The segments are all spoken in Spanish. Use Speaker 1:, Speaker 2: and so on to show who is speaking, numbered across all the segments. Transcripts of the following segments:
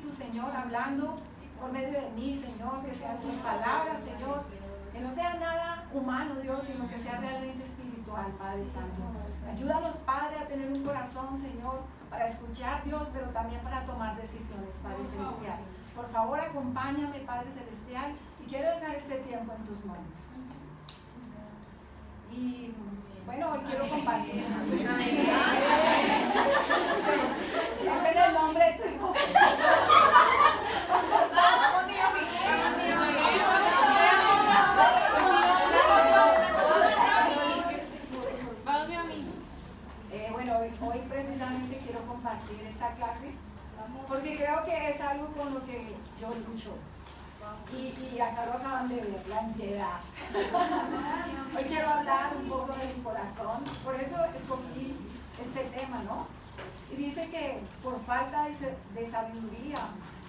Speaker 1: Espíritu, Señor, hablando por medio de mí, Señor, que sean tus palabras, Señor, que no sea nada humano, Dios, sino que sea realmente espiritual, Padre Santo. Ayúdanos, Padre, a tener un corazón, Señor, para escuchar, Dios, pero también para tomar decisiones, Padre Celestial. Por favor, acompáñame, Padre Celestial, y quiero dejar este tiempo en tus manos. Y bueno, hoy quiero compartir. Ese es el nombre de tu hijo. Bueno, hoy precisamente quiero compartir esta clase porque creo que es algo con lo que yo lucho. Y acá lo acaban de ver, la ansiedad. Hoy quiero hablar un poco de mi corazón, por eso escogí este tema, ¿no? Y dice que por falta de sabiduría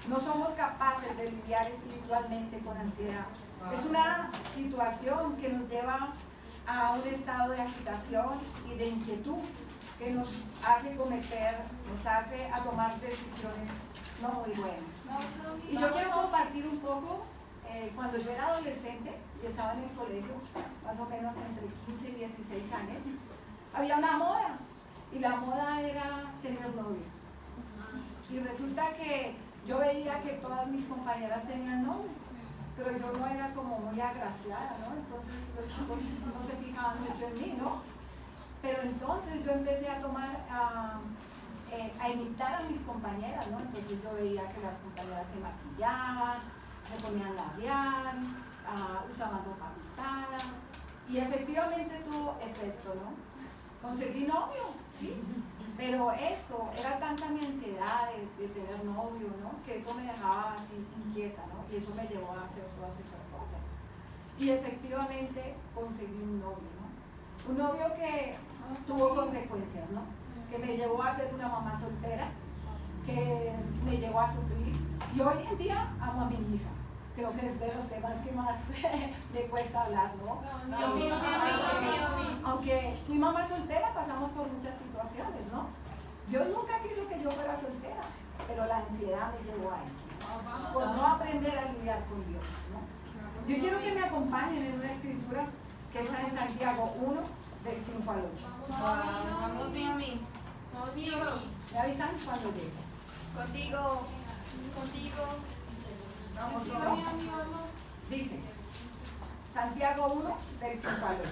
Speaker 1: no somos capaces de lidiar espiritualmente con ansiedad. Es una situación que nos lleva a un estado de agitación y de inquietud que nos hace a tomar decisiones no muy buenas. Y yo quiero compartir un poco, cuando yo era adolescente y estaba en el colegio, más o menos entre 15 y 16 años, había una moda, y la moda era tener novio. Y resulta que yo veía que todas mis compañeras tenían novio, pero yo no era como muy agraciada, ¿no? Entonces los chicos no se fijaban mucho en mí, ¿no? Pero entonces yo empecé a imitar a mis compañeras, ¿no? Entonces yo veía que las compañeras se maquillaban, se ponían labial, usaban ropa ajustada, y efectivamente tuvo efecto, ¿no? Conseguí novio, sí, pero eso, era tanta mi ansiedad de tener novio, ¿no? Que eso me dejaba así inquieta, ¿no? Y eso me llevó a hacer todas esas cosas. Y efectivamente conseguí un novio, ¿no? Un novio que tuvo consecuencias, ¿no? Que me llevó a ser una mamá soltera, que me llevó a sufrir, y hoy en día amo a mi hija. Creo que es de los temas que más le cuesta hablar, ¿no? Aunque fui mamá soltera, pasamos por muchas situaciones, ¿no? Dios nunca quiso que yo fuera soltera, pero la ansiedad me llevó a eso, ¿no? Por no aprender a lidiar con Dios, ¿no? Yo quiero que me acompañen en una escritura que está en Santiago 1, del 5 al 8.
Speaker 2: Vamos, mi.
Speaker 1: Me avisan cuando llegue.
Speaker 2: Contigo.
Speaker 1: Dice Santiago 1, del 5 al 8.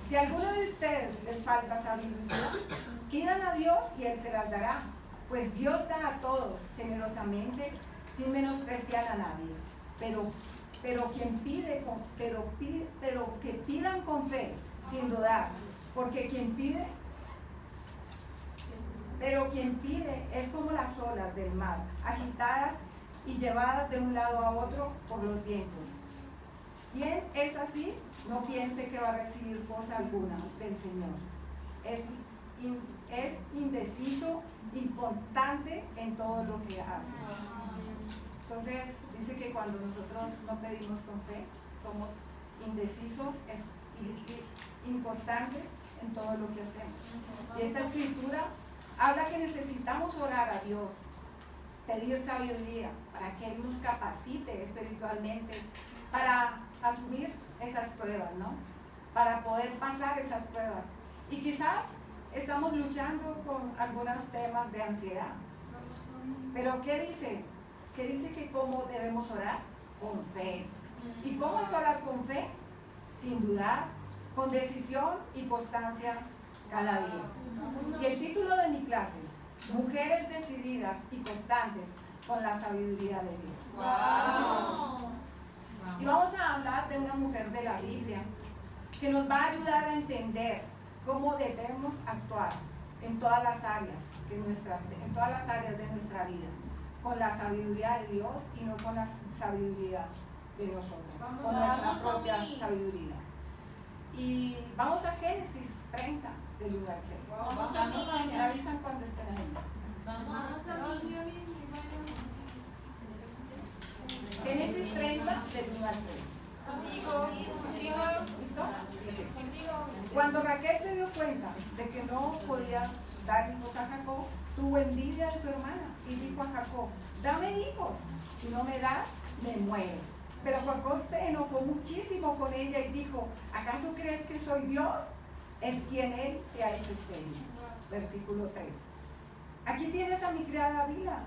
Speaker 1: Si a alguno de ustedes les falta sabiduría, pidan a Dios y Él se las dará, pues Dios da a todos generosamente, sin menospreciar a nadie. Pero que pidan con fe, sin dudar, porque quien pide es como las olas del mar, agitadas y llevadas de un lado a otro por los vientos. Quien es así, no piense que va a recibir cosa alguna del Señor. Es indeciso, inconstante en todo lo que hace. Entonces, dice que cuando nosotros no pedimos con fe, somos indecisos, inconstantes en todo lo que hacemos. Y esta escritura habla que necesitamos orar a Dios, pedir sabiduría para que Él nos capacite espiritualmente para asumir esas pruebas, ¿no? Para poder pasar esas pruebas. Y quizás estamos luchando con algunos temas de ansiedad. Pero ¿qué dice? ¿Qué dice que cómo debemos orar? Con fe. ¿Y cómo es orar con fe? Sin dudar, con decisión y constancia cada día. Y el título de mi clase: Mujeres decididas y constantes con la sabiduría de Dios.
Speaker 2: Wow.
Speaker 1: Y vamos a hablar de una mujer de la Biblia que nos va a ayudar a entender cómo debemos actuar en todas las áreas de nuestra vida, con la sabiduría de Dios y no con la sabiduría de nosotros, con nuestra propia sabiduría. Y vamos a Génesis 30, del 1 al 6. Me avisan cuando estén ahí. Génesis 30, del 1 al 3. ¿Listo? Dice: cuando Raquel se dio cuenta de que no podía dar hijos a Jacob, tuvo envidia de su hermana y dijo a Jacob, dame hijos, si no me das, me muero. Pero Jacob se enojó muchísimo con ella y dijo, ¿acaso crees que soy Dios? Es quien él te ha hecho estéril. Versículo 3. Aquí tienes a mi criada Bila,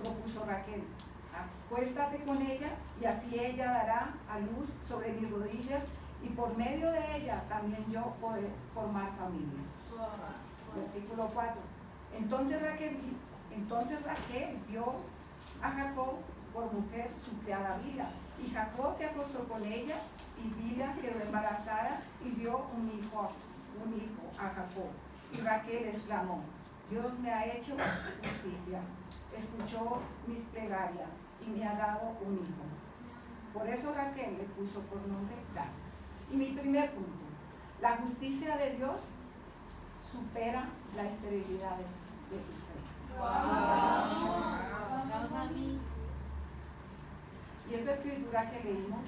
Speaker 1: propuso Raquel. Acuéstate con ella y así ella dará a luz sobre mis rodillas y por medio de ella también yo podré formar familia. Versículo 4. Entonces Raquel dio a Jacob por mujer su criada Bila, y Jacob se acostó con ella, y Bila quedó embarazada y dio un hijo a Jacob. Y Raquel exclamó, Dios me ha hecho justicia, escuchó mis plegarias y me ha dado un hijo. Por eso Raquel le puso por nombre Dan. Y mi primer punto, la justicia de Dios supera la esterilidad de tu fe. Y esta escritura que leímos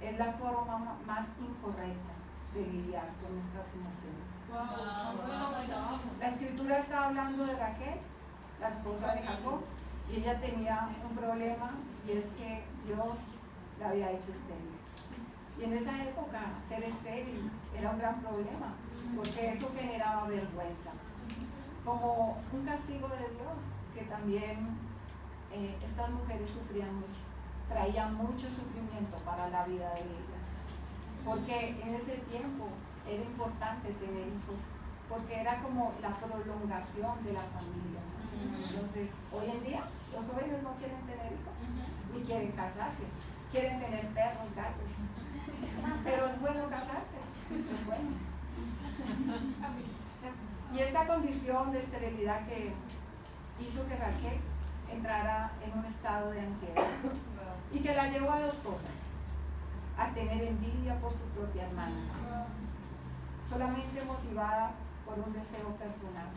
Speaker 1: es la forma más incorrecta de lidiar con nuestras emociones. La escritura está hablando de Raquel, la esposa de Jacob, y ella tenía un problema, y es que Dios la había hecho estéril. Y en esa época ser estéril era un gran problema, porque eso generaba vergüenza, como un castigo de Dios, que también estas mujeres sufrían mucho, traían mucho sufrimiento para la vida de ellas, porque en ese tiempo era importante tener hijos, porque era como la prolongación de la familia. Entonces, hoy en día los jóvenes no quieren tener hijos, ni quieren casarse, quieren tener perros, gatos, pero es bueno casarse, es bueno. Y esta condición de esterilidad que hizo que Raquel entrara en un estado de ansiedad y que la llevó a dos cosas: a tener envidia por su propia hermana, solamente motivada por un deseo personal.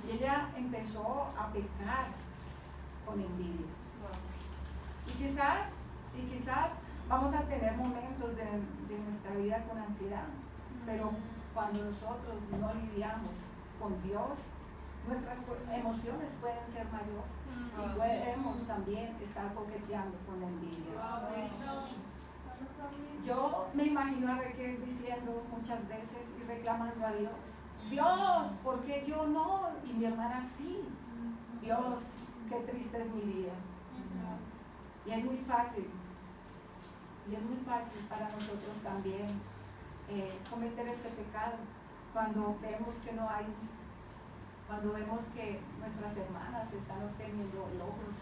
Speaker 1: Y ella empezó a pecar con envidia. Y quizás vamos a tener momentos de nuestra vida con ansiedad, pero cuando nosotros no lidiamos con Dios, nuestras emociones pueden ser mayor y podemos también estar coqueteando con la envidia. Yo me imagino a Raquel diciendo muchas veces y reclamando a Dios, Dios, ¿por qué yo no? Y mi hermana sí. Dios, qué triste es mi vida. Y es muy fácil para nosotros también cometer este pecado cuando vemos que no hay, cuando vemos que nuestras hermanas están obteniendo logros,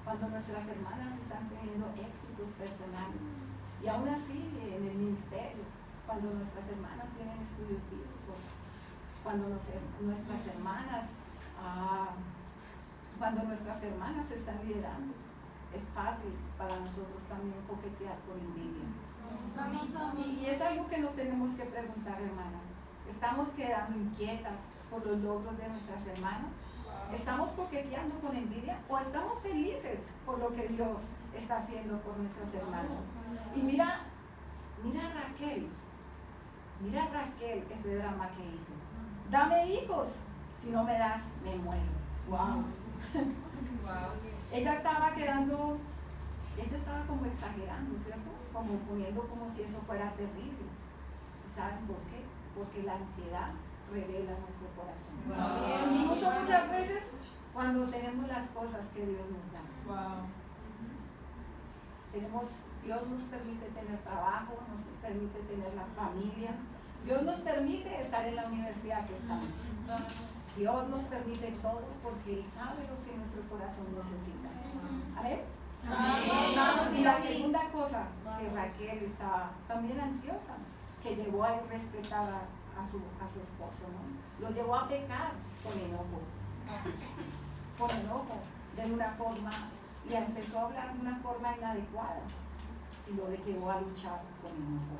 Speaker 1: cuando nuestras hermanas están teniendo éxitos personales, y aún así en el ministerio, cuando nuestras hermanas tienen estudios bíblicos, cuando nuestras hermanas están liderando, es fácil para nosotros también coquetear con envidia. Y es algo que nos tenemos que preguntar, hermanas. ¿Estamos quedando inquietas por los logros de nuestras hermanas? ¿Estamos coqueteando con envidia o estamos felices por lo que Dios está haciendo por nuestras hermanas? Y mira Raquel ese drama que hizo. Dame hijos, si no me das, me muero. Wow. Ella estaba como exagerando, ¿cierto? Como poniendo como si eso fuera terrible. ¿Y saben por qué? Porque la ansiedad revela nuestro corazón. Incluso muchas veces cuando tenemos las cosas que Dios nos da. Dios nos permite tener trabajo, nos permite tener la familia, Dios nos permite estar en la universidad que estamos. Dios nos permite todo porque Él sabe lo que nuestro corazón necesita. ¿Amén? Y la segunda cosa, que Raquel estaba también ansiosa, que llevó a respetar a su esposo, ¿no? Lo llevó a pecar con enojo, de una forma, y empezó a hablar de una forma inadecuada y lo llevó a luchar con enojo.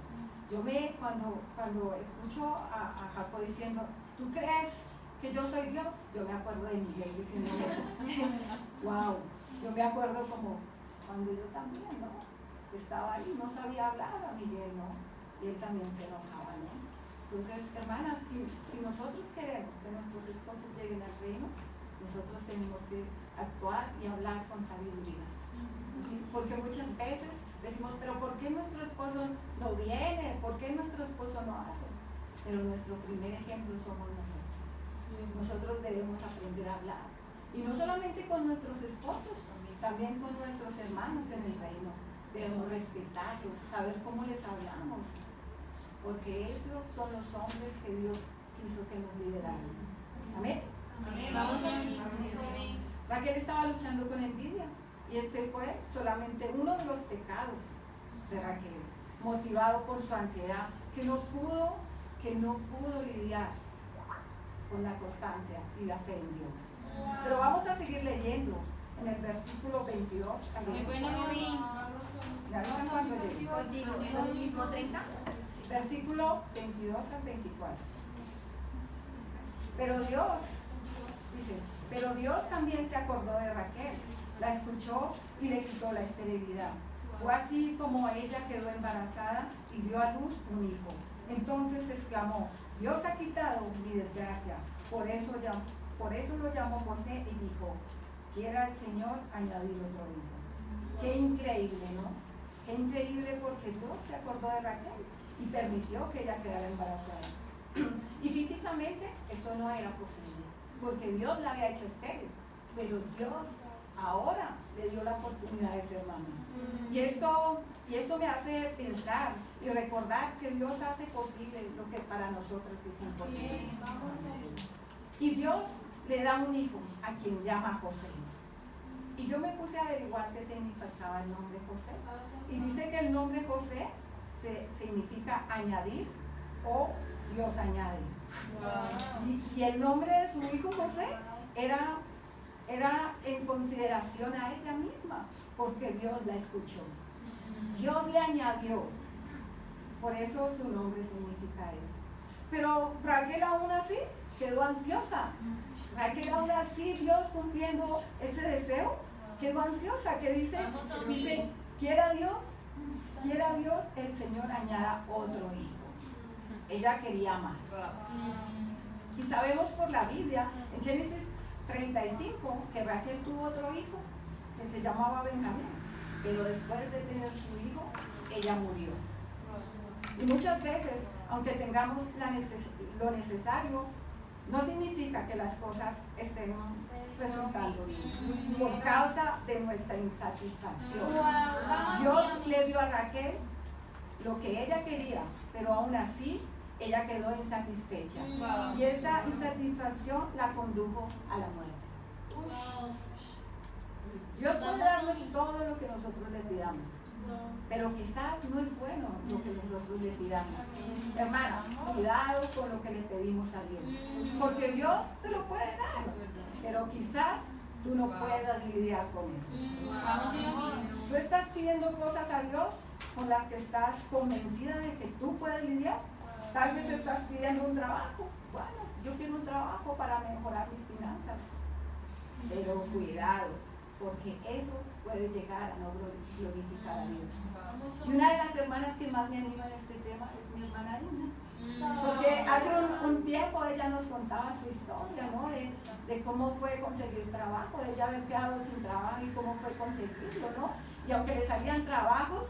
Speaker 1: Cuando escucho a Jacob diciendo, ¿tú crees que yo soy Dios? Yo me acuerdo de Miguel diciendo eso. Wow, yo me acuerdo como cuando yo también, ¿no? Estaba ahí, no sabía hablar a Miguel, ¿no? Y él también se enojaba, ¿no? Entonces, hermanas, si nosotros queremos que nuestros esposos lleguen al reino, nosotros tenemos que actuar y hablar con sabiduría. ¿Sí? Porque muchas veces decimos, pero ¿por qué nuestro esposo no viene? ¿Por qué nuestro esposo no hace? Pero nuestro primer ejemplo somos nosotros. Nosotros debemos aprender a hablar. Y no solamente con nuestros esposos, también con nuestros hermanos en el reino. Debemos respetarlos, saber cómo les hablamos. Porque esos son los hombres que Dios quiso que nos lideraran. Amén. Raquel estaba luchando con envidia. Y este fue solamente uno de los pecados de Raquel, motivado por su ansiedad, que no pudo lidiar con la constancia y la fe en Dios. Pero vamos a seguir leyendo en el versículo 22 al 24. ¿Me avisan cuando llegue?
Speaker 2: Contigo, el mismo 30.
Speaker 1: Versículo 22 al 24. Pero Dios, dice, pero Dios también se acordó de Raquel, la escuchó y le quitó la esterilidad. Fue así como ella quedó embarazada y dio a luz un hijo. Entonces exclamó, Dios ha quitado mi desgracia. Por eso lo llamó José y dijo, quiera el Señor añadir otro hijo. Qué increíble, ¿no? Qué increíble, porque Dios se acordó de Raquel y permitió que ella quedara embarazada. Y físicamente esto no era posible, porque Dios la había hecho estéril, pero Dios ahora le dio la oportunidad de ser mamá. Y esto me hace pensar y recordar que Dios hace posible lo que para nosotros es imposible. Y Dios le da un hijo a quien llama José. Y yo me puse a averiguar qué significaba el nombre José. Y dice que el nombre José significa añadir o Dios añade. Y el nombre de su hijo José era en consideración a ella misma, porque Dios la escuchó. Dios le añadió. Por eso su nombre significa eso. Pero Raquel aún así quedó ansiosa. Raquel aún así, Dios cumpliendo ese deseo, quedó ansiosa, que dice, quiera Dios, el Señor añada otro hijo. Ella quería más. Y sabemos por la Biblia, en Génesis 35, que Raquel tuvo otro hijo que se llamaba Benjamín, pero después de tener su hijo, ella murió. Y muchas veces, aunque tengamos lo necesario, no significa que las cosas estén resultando bien, por causa de nuestra insatisfacción. Dios le dio a Raquel lo que ella quería, pero aún así ella quedó insatisfecha. Y esa insatisfacción la condujo a la muerte. Dios puede darnos todo lo que nosotros le pidamos, pero quizás no es bueno lo que nosotros le pidamos. Hermanas, cuidado con lo que le pedimos a Dios, porque Dios te lo puede dar, pero quizás tú no puedas lidiar con eso. Tú estás pidiendo cosas a Dios con las que estás convencida de que tú puedes lidiar. Tal vez estás pidiendo un trabajo. Bueno, yo quiero un trabajo para mejorar mis finanzas, pero cuidado, porque eso puede llegar a no glorificar a Dios. Y una de las hermanas que más me anima en este tema es mi hermana Ina, porque hace un tiempo ella nos contaba su historia, ¿no? De cómo fue conseguir trabajo, de ella haber quedado sin trabajo y cómo fue conseguirlo, ¿no? Y aunque le salían trabajos,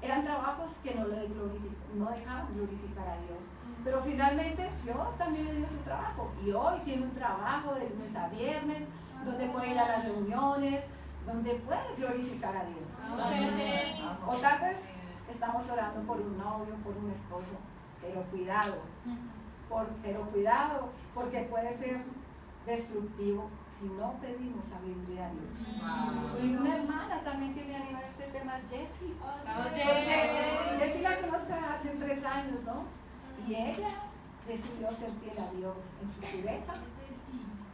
Speaker 1: eran trabajos que no dejaban glorificar a Dios. Pero finalmente Dios también le dio su trabajo, y hoy tiene un trabajo de lunes a viernes, donde puede ir a las reuniones, donde puede glorificar a Dios. O tal vez estamos orando por un novio, por un esposo, pero cuidado, porque puede ser destructivo si no pedimos sabiduría a Dios. Y una hermana también que me anima a este tema es Jessie. Porque Jessie la conozco hace 3 años, ¿no? Y ella decidió ser fiel a Dios en su pureza.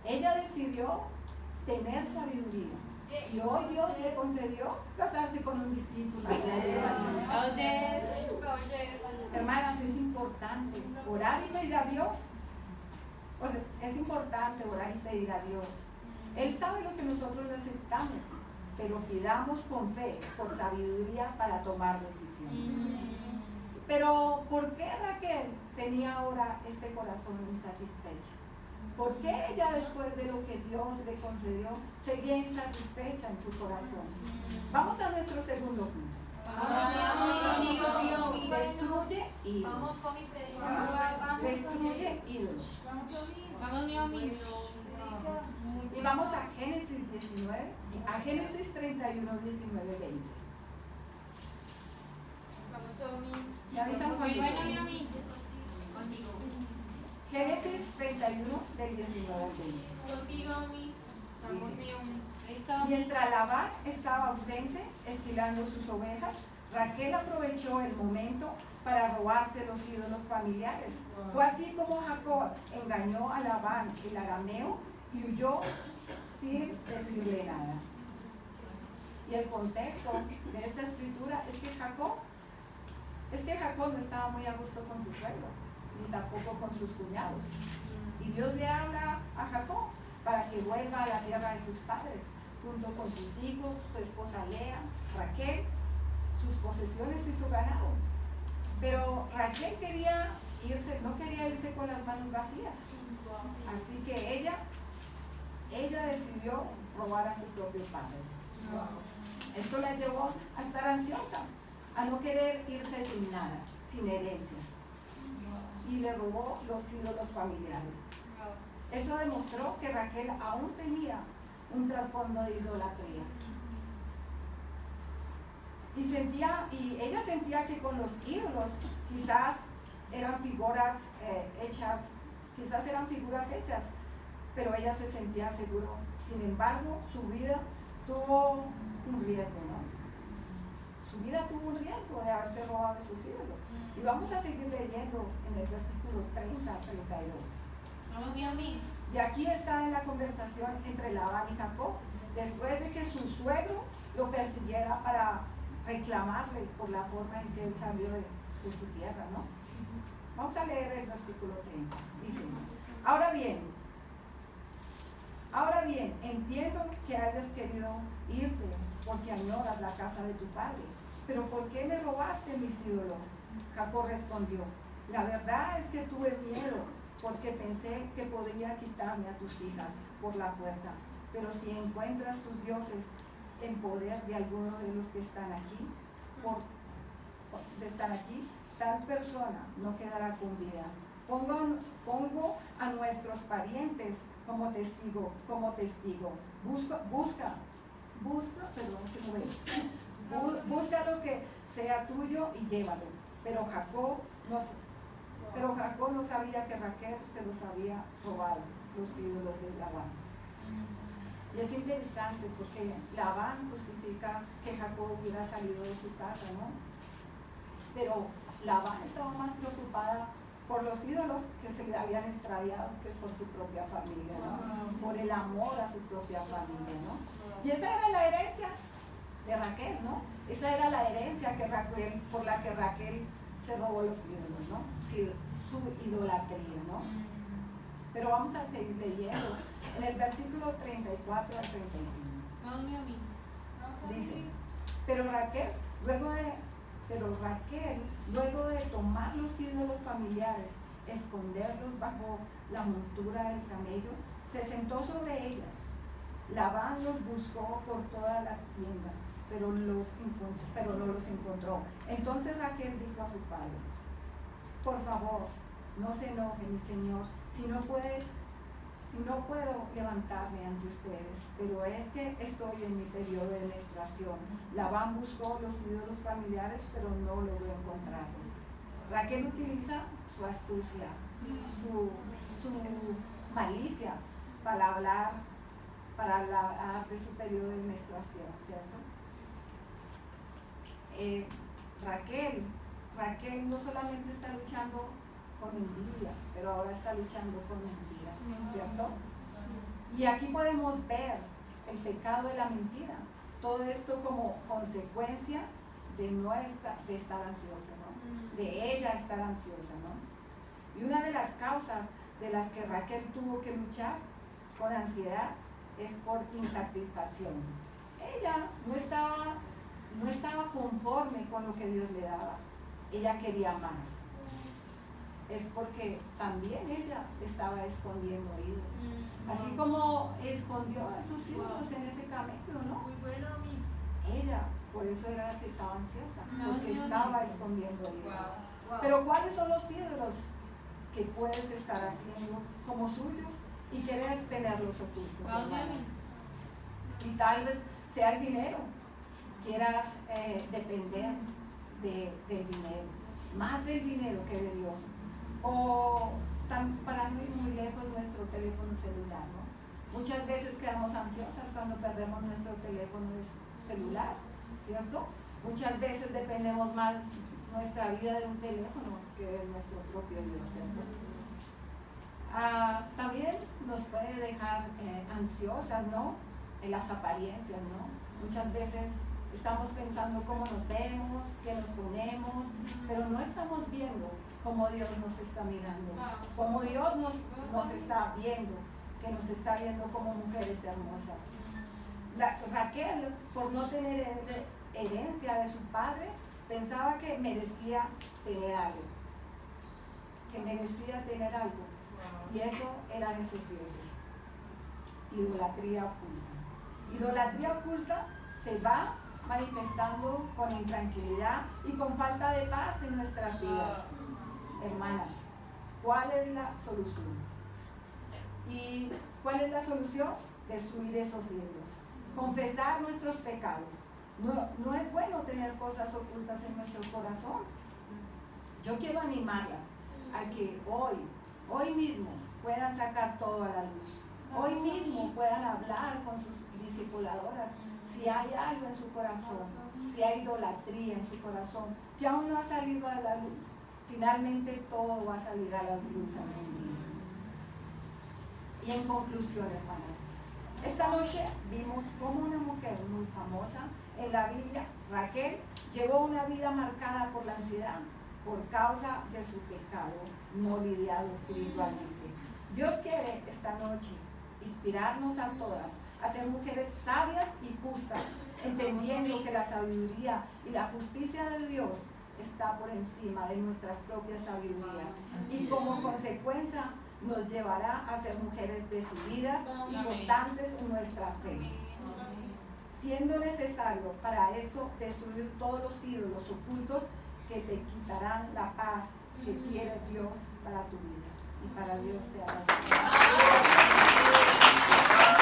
Speaker 1: Ella decidió tener sabiduría. Y hoy Dios le concedió casarse con un discípulo. Hermanas, es importante orar y pedir a Dios. Es importante orar y pedir a Dios. Él sabe lo que nosotros necesitamos, pero pidamos con fe, por sabiduría para tomar decisiones. Pero ¿por qué Raquel tenía ahora este corazón insatisfecho? ¿Por qué ella, después de lo que Dios le concedió, seguía insatisfecha en su corazón? Vamos a nuestro segundo punto. Destruye ídolos. Destruye ídolos. Y vamos a Génesis 19, a Génesis 31, 19, 20. ¿Ya avisan conmigo? Génesis 31, del 19 al 20. Dice, mientras Labán estaba ausente, esquilando sus ovejas, Raquel aprovechó el momento para robarse los ídolos familiares. Fue así como Jacob engañó a Labán, el arameo, y huyó sin decirle nada. Y el contexto de esta escritura es que Jacob no estaba muy a gusto con su suegro, ni tampoco con sus cuñados. Y Dios le habla a Jacob para que vuelva a la tierra de sus padres, junto con sus hijos, su esposa Lea, Raquel, sus posesiones y su ganado. Pero Raquel no quería irse con las manos vacías. Así que ella decidió robar a su propio padre. Esto la llevó a estar ansiosa, a no querer irse sin nada, sin herencia. Y le robó los ídolos familiares. Eso demostró que Raquel aún tenía un trasfondo de idolatría. Y ella sentía que con los ídolos quizás eran figuras hechas, pero ella se sentía segura. Sin embargo, su vida tuvo un riesgo, ¿no? Su vida tuvo un riesgo de haberse robado de sus ídolos. Y vamos a seguir leyendo en el versículo 30 a 32. Y aquí está en la conversación entre Labán y Jacob, después de que su suegro lo persiguiera para reclamarle por la forma en que él salió de su tierra, ¿no? Vamos a leer el versículo 30. Dice, ahora bien, entiendo que hayas querido irte porque añoras la casa de tu padre, pero ¿por qué me robaste mis ídolos? Jacob respondió, la verdad es que tuve miedo porque pensé que podría quitarme a tus hijas por la puerta, pero si encuentras sus dioses en poder de alguno de los que están aquí, tal persona no quedará con vida. Pongo a nuestros parientes como testigo. Busca lo que sea tuyo y llévalo. Pero Jacob no sabía que Raquel se los había robado, los ídolos de Labán. Y es interesante porque Labán justifica que Jacob hubiera salido de su casa, ¿no? Pero Labán estaba más preocupada por los ídolos que se le habían extraviado que por su propia familia, ¿no? Por el amor a su propia familia, ¿no? Y esa era la herencia de Raquel, ¿no? Esa era la herencia por la que Raquel se robó los ídolos, ¿no? Sí, su idolatría, ¿no? Pero vamos a seguir leyendo en el versículo 34 al 35. Dice, pero Raquel, luego de tomar los ídolos familiares, esconderlos bajo la montura del camello, se sentó sobre ellas. Labán los buscó por toda la tienda, pero no los encontró. Entonces Raquel dijo a su padre, por favor, no se enoje mi señor, si no puedo levantarme ante ustedes, pero es que estoy en mi periodo de menstruación. Labán buscó los ídolos familiares, pero no logró encontrarlos. Raquel utiliza su astucia, su malicia para hablar de su periodo de menstruación, ¿cierto? Raquel no solamente está luchando con envidia, pero ahora está luchando con mentira, ¿cierto? Y aquí podemos ver el pecado de la mentira, todo esto como consecuencia de estar ansioso, ¿no? De ella estar ansiosa, ¿no? Y una de las causas de las que Raquel tuvo que luchar con ansiedad es por insatisfacción. Ella no estaba conforme con lo que Dios le daba, ella quería más. es porque también ella estaba escondiendo ídolos. Así como escondió a sus ídolos en ese camello, ¿no?
Speaker 2: Muy bueno, mi.
Speaker 1: Ella, por eso era que estaba ansiosa, porque
Speaker 2: Dios
Speaker 1: estaba
Speaker 2: mío.
Speaker 1: escondiendo ídolos.
Speaker 2: Wow.
Speaker 1: Pero ¿cuáles son los ídolos que puedes estar haciendo como suyos y querer tenerlos ocultos, hermanas? Y tal vez sea el dinero, quieras depender del dinero, más del dinero que de Dios. O para no ir muy lejos, nuestro teléfono celular, ¿no? Muchas veces quedamos ansiosas cuando perdemos nuestro teléfono celular, ¿cierto? Muchas veces dependemos más nuestra vida de un teléfono que de nuestro propio Dios, ¿cierto? También nos puede dejar ansiosas, ¿no? En las apariencias, ¿no? Muchas veces estamos pensando cómo nos vemos, qué nos ponemos, pero no estamos viendo cómo Dios nos está mirando, cómo Dios nos está viendo, que nos está viendo como mujeres hermosas. Raquel, por no tener herencia de su padre, pensaba que merecía tener algo, y eso eran esos dioses. Idolatría oculta. Idolatría oculta se va manifestando con intranquilidad y con falta de paz en nuestras vidas. Hermanas, ¿cuál es la solución? ¿Y cuál es la solución? Destruir esos ídolos, confesar nuestros pecados. No es bueno tener cosas ocultas en nuestro corazón. Yo quiero animarlas a que hoy mismo puedan sacar todo a la luz. Hoy mismo puedan hablar con sus discipuladoras si hay algo en su corazón, si hay idolatría en su corazón, que aún no ha salido a la luz. Finalmente todo va a salir a la luz algún día. Y en conclusión, hermanas, esta noche vimos cómo una mujer muy famosa en la Biblia, Raquel, llevó una vida marcada por la ansiedad por causa de su pecado no lidiado espiritualmente. Dios quiere esta noche inspirarnos a todas a ser mujeres sabias y justas, entendiendo que la sabiduría y la justicia de Dios está por encima de nuestras propias sabidurías y como consecuencia nos llevará a ser mujeres decididas y constantes en nuestra fe, siendo necesario para esto destruir todos los ídolos ocultos que te quitarán la paz que quiere Dios para tu vida. Y para Dios sea la gloria.